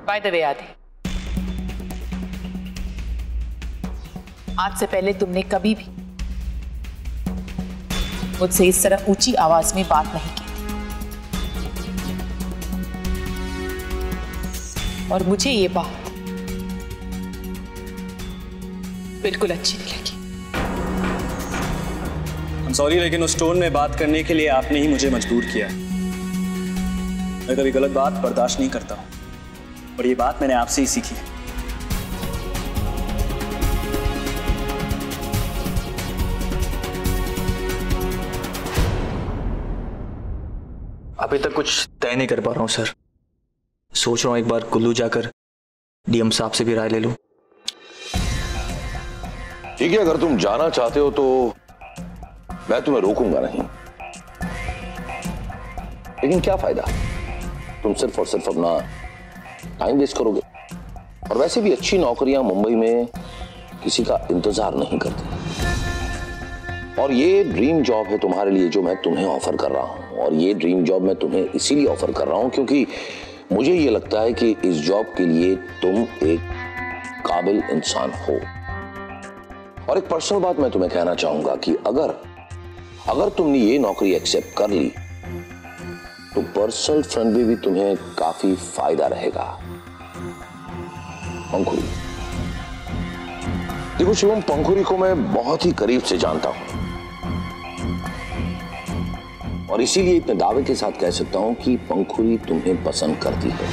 By the way आदि, आज से पहले तुमने कभी भी मुझसे इस तरह ऊंची आवाज में बात नहीं की थी और मुझे ये बात बिल्कुल अच्छी नहीं लगी। I'm sorry, लेकिन उस टोन में बात करने के लिए आपने ही मुझे मजबूर किया। मैं कभी गलत बात बर्दाश्त नहीं करता हूं और ये बात मैंने आपसे ही सीखी है। अभी तक कुछ तय नहीं कर पा रहा हूं सर। सोच रहा हूं एक बार कुल्लू जाकर डीएम साहब से भी राय ले लूं। ठीक है, अगर तुम जाना चाहते हो तो मैं तुम्हें रोकूंगा नहीं, लेकिन क्या फायदा, तुम सिर्फ और सिर्फ अपना टाइम वेस्ट करोगे। और वैसे भी अच्छी नौकरियां मुंबई में किसी का इंतजार नहीं करती। और ये ड्रीम जॉब है तुम्हारे लिए जो मैं तुम्हें ऑफर कर रहा हूं, और ये ड्रीम जॉब मैं तुम्हें इसीलिए ऑफर कर रहा हूं क्योंकि मुझे ये लगता है कि इस जॉब के लिए तुम एक काबिल इंसान हो। और एक पर्सनल बात मैं तुम्हें कहना चाहूंगा कि अगर तुमने ये नौकरी एक्सेप्ट कर ली तो पर्सनल फ्रंट में भी तुम्हें काफी फायदा रहेगा। पंखुरी, देखो शिवम, पंखुरी को मैं बहुत ही करीब से जानता हूं और इसीलिए इतने दावे के साथ कह सकता हूं कि पंखुरी तुम्हें पसंद करती है।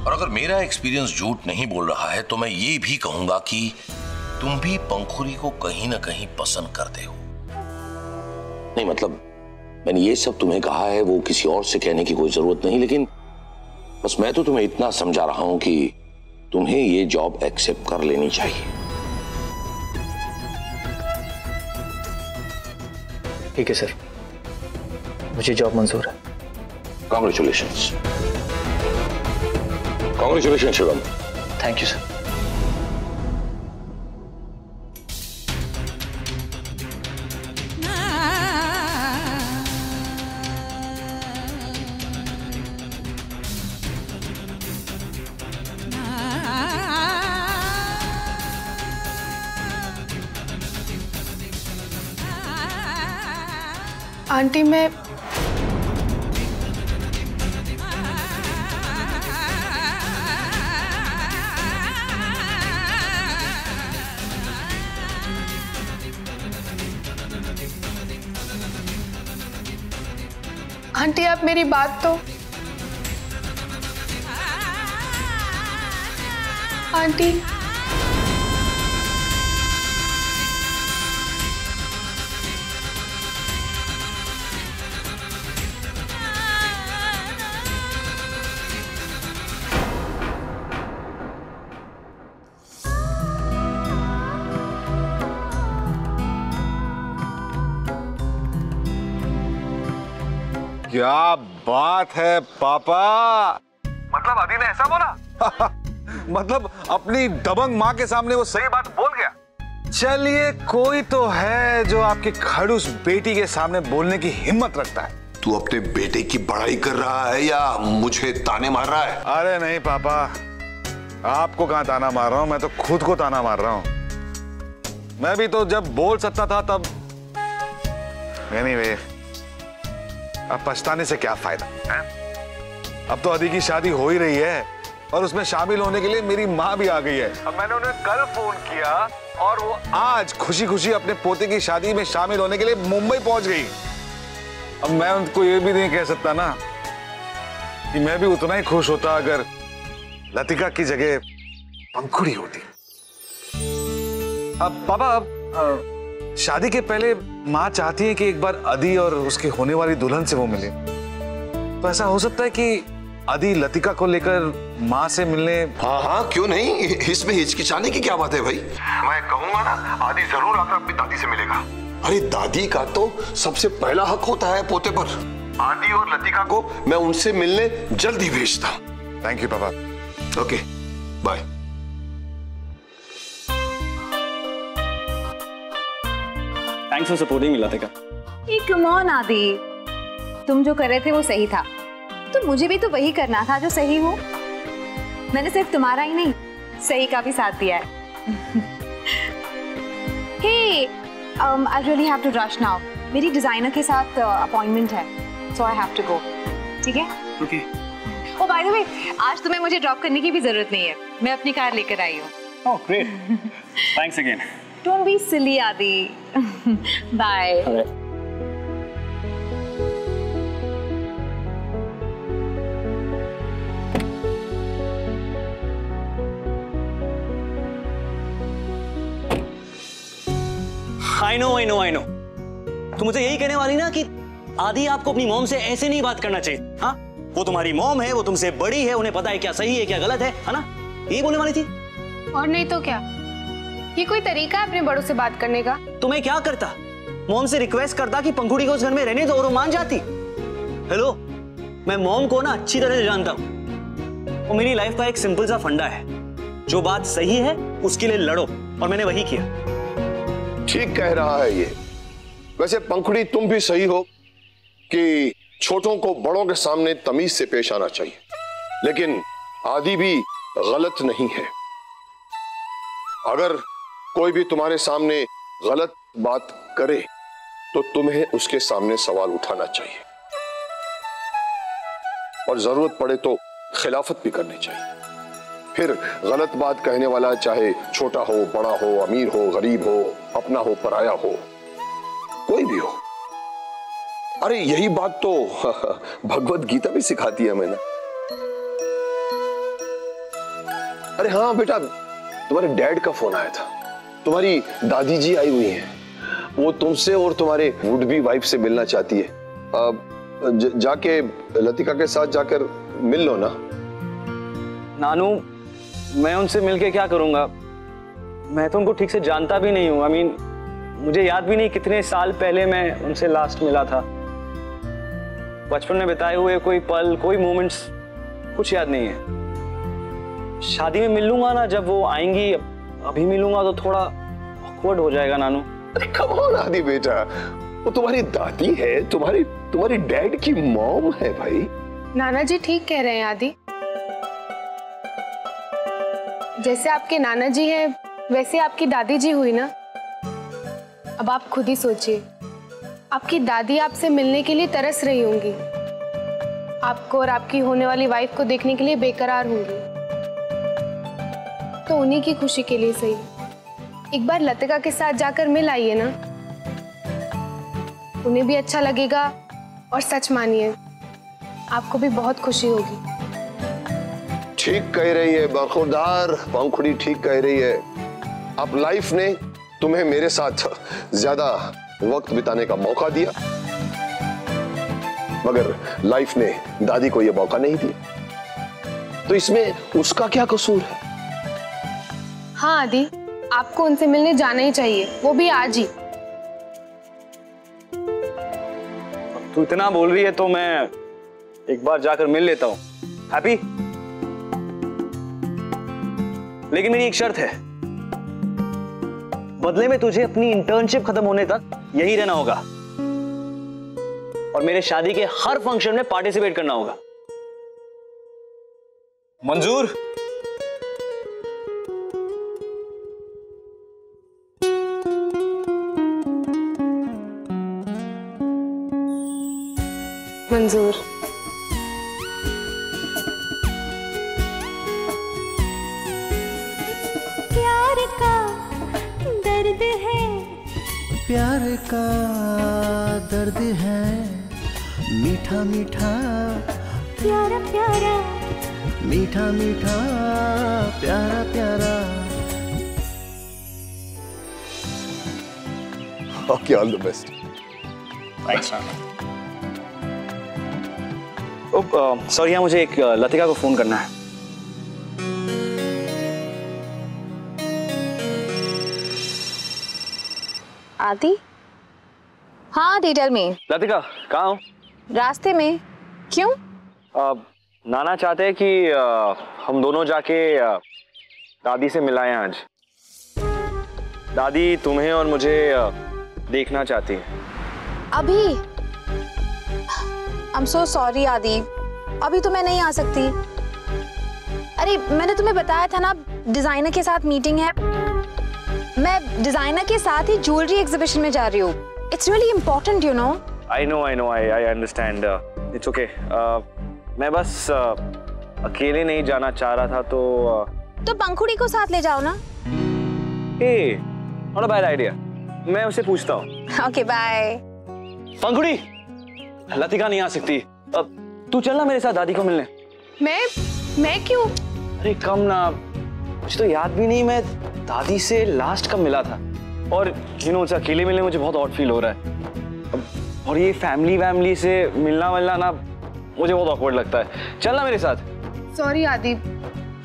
और अगर मेरा एक्सपीरियंस झूठ नहीं बोल रहा है तो मैं ये भी कहूंगा कि तुम भी पंखुरी को कहीं ना कहीं पसंद करते हो। नहीं मतलब मैंने ये सब तुम्हें कहा है, वो किसी और से कहने की कोई जरूरत नहीं, लेकिन बस मैं तो तुम्हें इतना समझा रहा हूं कि तुम्हें ये जॉब एक्सेप्ट कर लेनी चाहिए। ठीक है सर, मुझे जॉब मंजूर है। Congratulations. Congratulations Shivam. Thank you sir. Aunty मैं आंटी आप मेरी बात तो आंटी क्या बात है पापा। मतलब आदि ने ऐसा बोला मतलब अपनी दबंग माँ के सामने वो सही बात बोल गया। चलिए कोई तो है जो आपकी खड़ूस बेटी के सामने बोलने की हिम्मत रखता है। तू अपने बेटे की बड़ाई कर रहा है या मुझे ताने मार रहा है? अरे नहीं पापा, आपको कहां ताना मार रहा हूं, मैं तो खुद को ताना मार रहा हूं। मैं भी तो जब बोल सकता था तब। एनीवे, अब पछताने से क्या फायदा है? अब तो आदि की शादी हो ही रही है और उसमें शामिल होने के लिए मेरी माँ भी आ गई है। अब मैंने उन्हें कल फोन किया और वो आज खुशी खुशी अपने पोते की शादी में शामिल होने के लिए मुंबई पहुंच गई। अब मैं उनको ये भी नहीं कह सकता ना कि मैं भी उतना ही खुश होता अगर लतिका की जगह पंखुड़ी होती। अब पापा, शादी के पहले माँ चाहती है कि एक बार आदि और उसकी होने वाली दुल्हन से वो मिले। तो ऐसा हो सकता है कि आदि लतिका को लेकर माँ से मिलने। हाँ हाँ, क्यों नहीं, इसमें हिचकिचाने की क्या बात है भाई। मैं कहूंगा ना, आदि जरूर आकर अपनी दादी से मिलेगा। अरे दादी का तो सबसे पहला हक होता है पोते पर। आदि और लतिका को मैं उनसे मिलने जल्दी भेजता हूँ। थैंक यू पापा। Okay bye. Thanks for supporting me Latika. Come on Adi, तुम जो कर रहे थे वो सही था, तो मुझे भी तो वही करना था जो सही हो। मैंने सिर्फ तुम्हारा ही नहीं, सही का भी साथ दिया है। Hey, I really have to rush now. मेरी डिजाइनर के साथ अपॉइंटमेंट है, so I have to go. ठीक है? Okay. Oh, by the way, आज तुम्हें मुझे ड्रॉप करने की भी जरूरत नहीं है, मैं अपनी कार लेकर आई हूँ। Oh, great. Thanks again. Don't be silly, Adi. Bye. All right. I know. तो मुझे यही कहने वाली ना कि आदि आपको अपनी मॉम से ऐसे नहीं बात करना चाहिए। हाँ, वो तुम्हारी मॉम है, वो तुमसे बड़ी है, उन्हें पता है क्या सही है क्या गलत है ना? यही बोलने वाली थी। और नहीं तो क्या, ये कोई तरीका है अपने बड़ों से बात करने का? तुम्हें क्या करता, मॉम से रिक्वेस्ट करता कि पंखुड़ी को उस घर में रहने दो और वो मान जाती। हेलो, मैं मॉम को ना अच्छी तरह से जानता हूँ और मेरी लाइफ का एक सिंपल सा फंडा है, जो बात सही है उसके लिए लड़ो, और मैंने वही किया। ठीक कह रहा है ये। वैसे पंखुड़ी तुम भी सही हो कि छोटों को बड़ों के सामने तमीज से पेश आना चाहिए, लेकिन आदि भी गलत नहीं है। अगर कोई भी तुम्हारे सामने गलत बात करे तो तुम्हें उसके सामने सवाल उठाना चाहिए और जरूरत पड़े तो खिलाफत भी करनी चाहिए। फिर गलत बात कहने वाला चाहे छोटा हो, बड़ा हो, अमीर हो, गरीब हो, अपना हो, पराया हो, कोई भी हो। अरे यही बात तो भगवत गीता भी सिखाती है मैंने। अरे हाँ बेटा, तुम्हारे डैड का फोन आया था, तुम्हारी दादी जी आई हुई हैं, वो तुमसे और तुम्हारे वुड बी वाइफ से मिलना चाहती है। जाके लतिका के साथ जाकर मिल लो ना। नानू, मैं उनसे मिलके क्या करूंगा? मैं तो उनको ठीक से जानता भी नहीं हूँ। मुझे याद भी नहीं कितने साल पहले मैं उनसे लास्ट मिला था। बचपन में बिताए हुए कोई पल, कोई मोमेंट्स कुछ याद नहीं है। शादी में मिल लूंगा ना जब वो आएंगी, अभी मिलूंगा तो थोड़ा ऑकवर्ड हो जाएगा नानू। अरे कम ऑन आदि बेटा, वो तुम्हारी दादी है, तुम्हारी डैड की मॉम है भाई। नाना जी ठीक कह रहे हैं आदि, जैसे आपके नाना जी हैं वैसे आपकी दादी जी हुई ना। अब आप खुद ही सोचिए, आपकी दादी आपसे मिलने के लिए तरस रही होंगी, आपको और आपकी होने वाली वाइफ को देखने के लिए बेकरार होंगी। तो उन्हीं की खुशी के लिए सही एक बार लतिका के साथ जाकर मिल आइए ना, उन्हें भी अच्छा लगेगा और सच मानिए आपको भी बहुत खुशी होगी। ठीक कह रही है बरखुरदार पंखुड़ी, ठीक कह रही है। अब लाइफ ने तुम्हें मेरे साथ ज्यादा वक्त बिताने का मौका दिया, मगर लाइफ ने दादी को यह मौका नहीं दिया, तो इसमें उसका क्या कसूर है? हाँ आदि, आपको उनसे मिलने जाना ही चाहिए, वो भी आज ही। तू इतना बोल रही है तो मैं एक बार जाकर मिल लेता हूँ। हैप्पी? लेकिन मेरी एक शर्त है, बदले में तुझे अपनी इंटर्नशिप खत्म होने तक यही रहना होगा और मेरे शादी के हर फंक्शन में पार्टिसिपेट करना होगा। मंजूर? मंजूर। प्यार का दर्द है, प्यार का दर्द है, मीठा मीठा प्यारा प्यारा, मीठा मीठा प्यारा प्यारा। Okay, all the best. Thanks. Sorry, यहाँ मुझे एक लतिका को फोन करना है। आदि? हाँ आदि, टेल मी। लतिका, कहाँ हो? रास्ते में। क्यों? नाना चाहते हैं कि हम दोनों जाके दादी से मिलाएं आज। दादी तुम्हें और मुझे देखना चाहती है। अभी? I'm so sorry आदि, अभी तो मैं नहीं आ सकती। अरे मैंने तुम्हें बताया था ना, डिजाइनर के साथ मीटिंग है। मैं डिजाइनर के साथ ही ज्वेलरी एग्जीबिशन में जा रही हूँ। It's really important, you know. I know, I understand. It's okay. मैं बस अकेले नहीं जाना चाह रहा था, तो पंखुड़ी को साथ ले जाओ ना। हे, नॉट अ बैड आइडिया। मैं उसे पूछता हूँ। Okay, bye. पंखुड़ी, लतिका नहीं आ सकती। तू चल ना मेरे साथ दादी को मिलने। मैं क्यों? अरे कम ना, मुझे तो याद भी नहीं मैं दादी से लास्ट कब मिला था। और उनसे अकेले मिलने मुझे बहुत ऑड फील हो रहा है। और ये फैमिली से मिलना ना मुझे बहुत ऑकवर्ड लगता है। चल ना मेरे साथ। सॉरी आदि,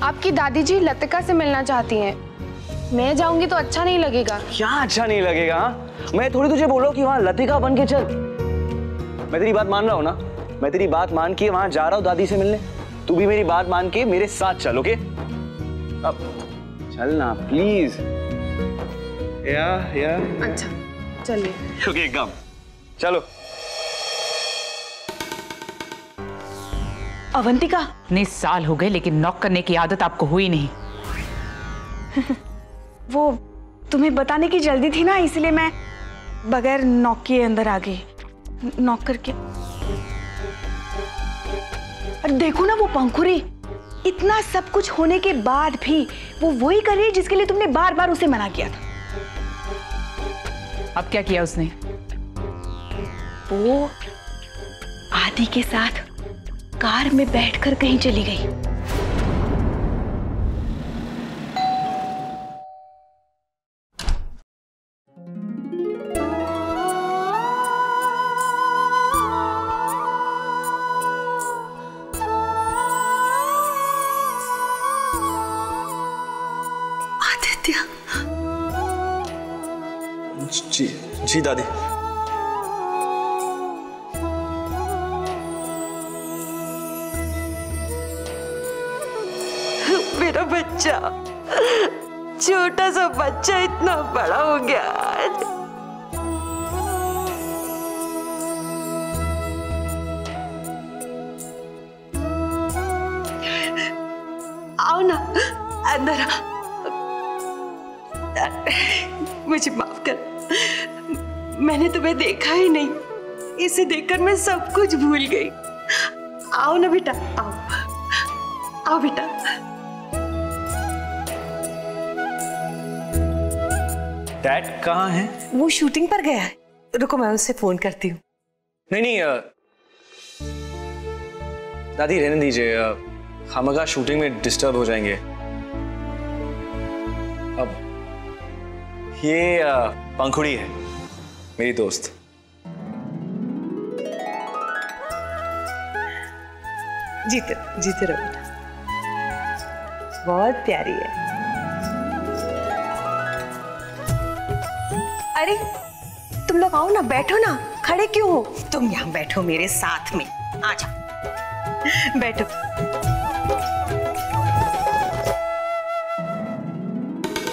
आपकी दादी जी लतिका से मिलना चाहती हैं। मैं जाऊंगी तो अच्छा नहीं लगेगा। क्या अच्छा नहीं लगेगा? मैं थोड़ी तुझे बोल रहा हूँ कि वहाँ लतिका बन के चल। मैं तेरी बात मान रहा हूँ ना, मैं तेरी बात मान के वहाँ जा रहा हूँ दादी से मिलने। तू भी मेरी बात मान के मेरे साथ चल, ओके? अब चल ना प्लीज। या अच्छा चलिए। ओके, कम चलो। अवंतिका, इतने साल हो गए लेकिन नॉक करने की आदत आपको हुई नहीं। वो तुम्हें बताने की जल्दी थी ना, इसलिए मैं बगैर नॉक किए अंदर आ गई। नॉक करके और देखो ना, वो पंखुड़ी इतना सब कुछ होने के बाद भी वो वही कर रही है जिसके लिए तुमने बार बार उसे मना किया था। अब क्या किया उसने? वो आदि के साथ कार में बैठकर कहीं चली गई। जी दादी। मेरा बच्चा, छोटा सा बच्चा इतना बड़ा हो गया। आओ ना अंदर। मुझे माफ कर, मैंने तुम्हें देखा ही नहीं। इसे देखकर मैं सब कुछ भूल गई। आओ ना बेटा, आओ आओ बेटा। डैड कहाँ है? वो शूटिंग पर गया है। रुको, मैं उससे फोन करती हूँ। नहीं दादी रहने दीजिए, हम अगर शूटिंग में डिस्टर्ब हो जाएंगे। अब ये पंखुड़ी है, मेरी दोस्त। जीते रहो बेटा, बहुत प्यारी है। अरे तुम लोग आओ ना, बैठो ना, खड़े क्यों हो? तुम यहाँ बैठो मेरे साथ में, आ जाओ बैठो।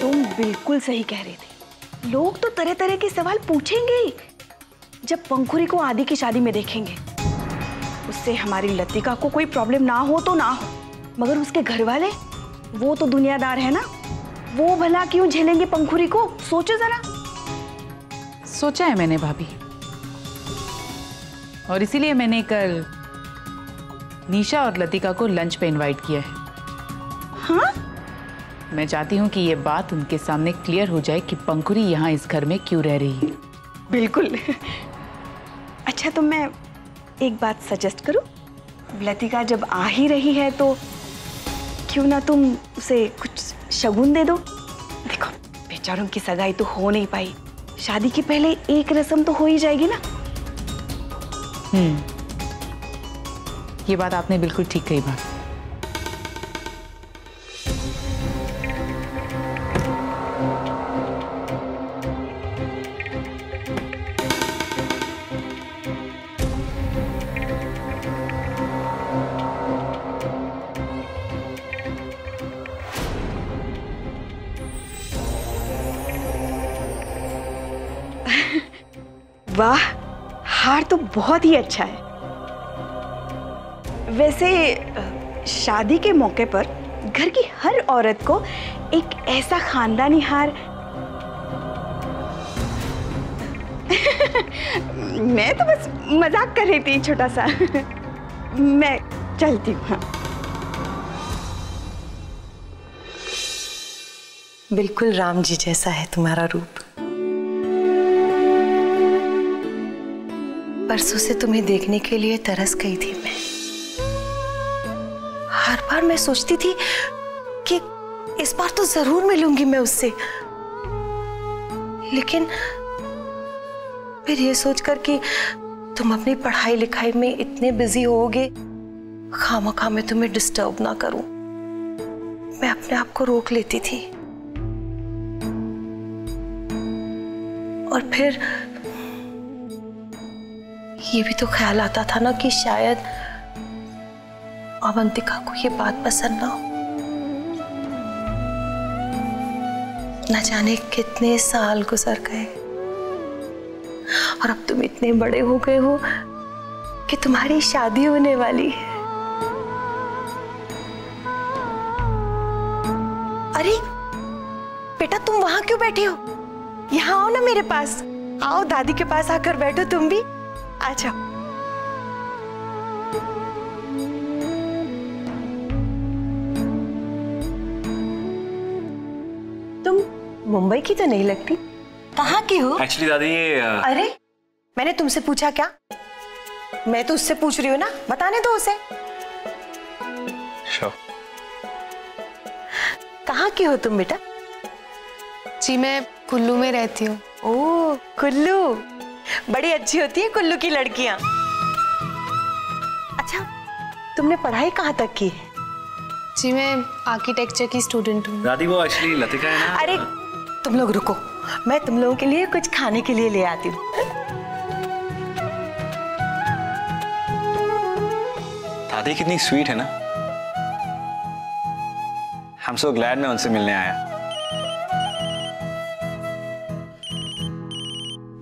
तुम बिल्कुल सही कह रही थी। लोग तो तरह तरह के सवाल पूछेंगे जब पंखुड़ी को आदि की शादी में देखेंगे। उससे हमारी लतिका को कोई प्रॉब्लम ना हो तो ना हो, मगर उसके घर वाले, वो तो दुनियादार है ना, वो भला क्यों झेलेंगे पंखुड़ी को? सोचो जरा। सोचा है मैंने भाभी, और इसीलिए मैंने कल निशा और लतिका को लंच पे इनवाइट किया है। हाँ? मैं चाहती हूँ कि ये बात उनके सामने क्लियर हो जाए कि पंखुड़ी यहाँ इस घर में क्यों रह रही है। बिल्कुल। अच्छा, तो मैं एक बात सजेस्ट करूं? लतिका जब आ ही रही है तो क्यों ना तुम उसे कुछ शगुन दे दो। देखो, बेचारों की सगाई तो हो नहीं पाई, शादी के पहले एक रस्म तो हो ही जाएगी ना। ये बात आपने बिल्कुल ठीक कही भाभी। वाह, हार तो बहुत ही अच्छा है। वैसे शादी के मौके पर घर की हर औरत को एक ऐसा खानदानी हार मैं तो बस मजाक कर रही थी छोटा सा। मैं चलती हूँ। हाँ। बिल्कुल राम जी जैसा है तुम्हारा रूप। परसों से तुम्हें देखने के लिए तरस गई थी मैं। हर बार मैं सोचती थी कि इस बार तो जरूर मिलूंगी मैं उससे, लेकिन फिर ये सोचकर कि तुम अपनी पढ़ाई लिखाई में इतने बिजी होगे, खामखा मैं तुम्हें डिस्टर्ब ना करूं, मैं अपने आप को रोक लेती थी। और फिर ये भी तो ख्याल आता था ना कि शायद अवंतिका को ये बात पसंद ना हो। न जाने कितने साल गुजर गए और अब तुम इतने बड़े हो गए हो कि तुम्हारी शादी होने वाली है। अरे बेटा, तुम वहां क्यों बैठे हो? यहाँ आओ ना मेरे पास। आओ, दादी के पास आकर बैठो तुम भी। आ जाओ। तुम मुंबई की तो नहीं लगती, कहाँ की हो? एक्चुअली दादी ये अरे मैंने तुमसे पूछा क्या? मैं तो उससे पूछ रही हूँ ना, बताने दो उसे। कहाँ की हो तुम बेटा? जी मैं कुल्लू में रहती हूँ। ओह कुल्लू, बड़ी अच्छी होती है कुल्लू की लड़कियां। अच्छा, तुमने पढ़ाई कहाँ तक की है? जी मैं आर्किटेक्चर की स्टूडेंट हूँ। दादी वो एक्चुअली लतिका है ना। अरे तुम लोग रुको, मैं तुम लोगों के लिए कुछ खाने के लिए ले आती हूँ। दादी कितनी स्वीट है ना। आई एम सो ग्लैड मैं उनसे मिलने आया।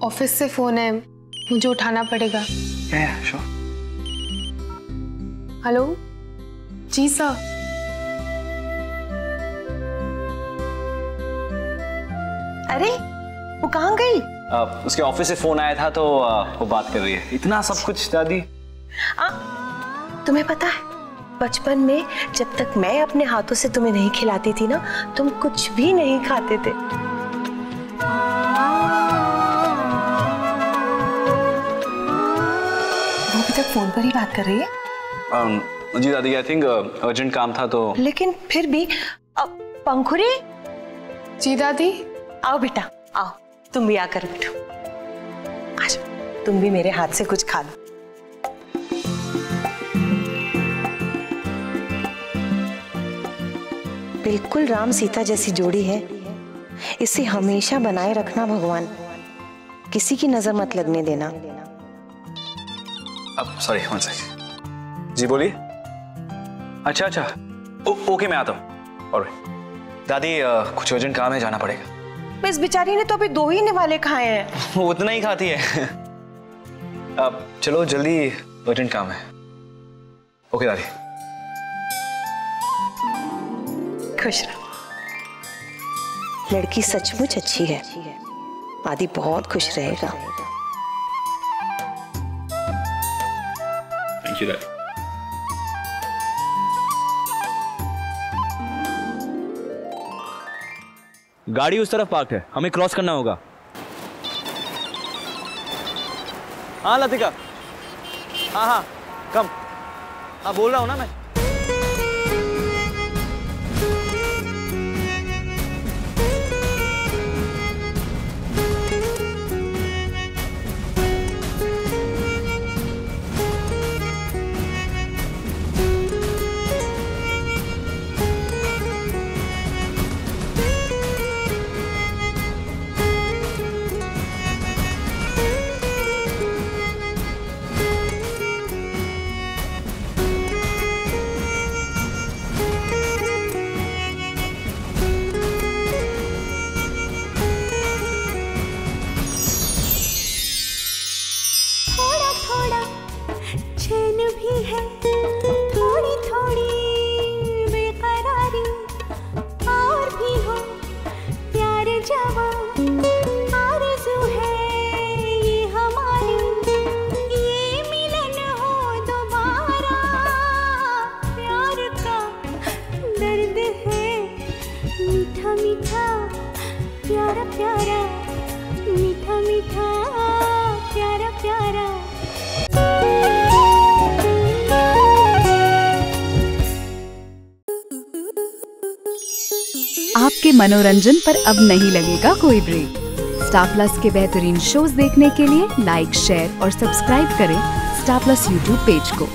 ऑफिस से फोन है, मुझे उठाना पड़ेगा। श्योर। हेलो जी सर। अरे वो कहाँ गई? उसके ऑफिस से फोन आया था तो वो बात कर रही है। इतना सब कुछ दादी। तुम्हें पता है, बचपन में जब तक मैं अपने हाथों से तुम्हें नहीं खिलाती थी ना, तुम कुछ भी नहीं खाते थे। वो अभी तक फोन पर ही बात कर रही है। जी दादी, आई थिंक अर्जेंट काम था तो। लेकिन फिर भी पंखुरी। जी दादी। आओ बेटा आओ, तुम भी आकर बैठो। आज तुम भी मेरे हाथ से कुछ खा लो। बिल्कुल राम सीता जैसी जोड़ी है, इसे हमेशा बनाए रखना भगवान, किसी की नजर मत लगने देना। अब सॉरी, वन सेकंड। जी बोलिए। अच्छा अच्छा, ओके मैं आता हूँ। ऑलराइट दादी, कुछ अर्जेंट काम है, जाना पड़ेगा। इस बेचारी ने तो अभी 2 ही निवाले खाए हैं। वो उतना ही खाती है। अब चलो जल्दी, अर्जेंट काम है। ओके दादी। खुश रहो। लड़की सचमुच अच्छी है, आदि बहुत खुश रहेगा। थैंक यू दादी। गाड़ी उस तरफ पार्क है, हमें क्रॉस करना होगा। हाँ लतिका, हाँ हाँ कम। हाँ बोल रहा हूँ ना मैं। मनोरंजन पर अब नहीं लगेगा कोई ब्रेक। स्टार प्लस के बेहतरीन शोज देखने के लिए लाइक, शेयर और सब्सक्राइब करें स्टार प्लस यूट्यूब पेज को।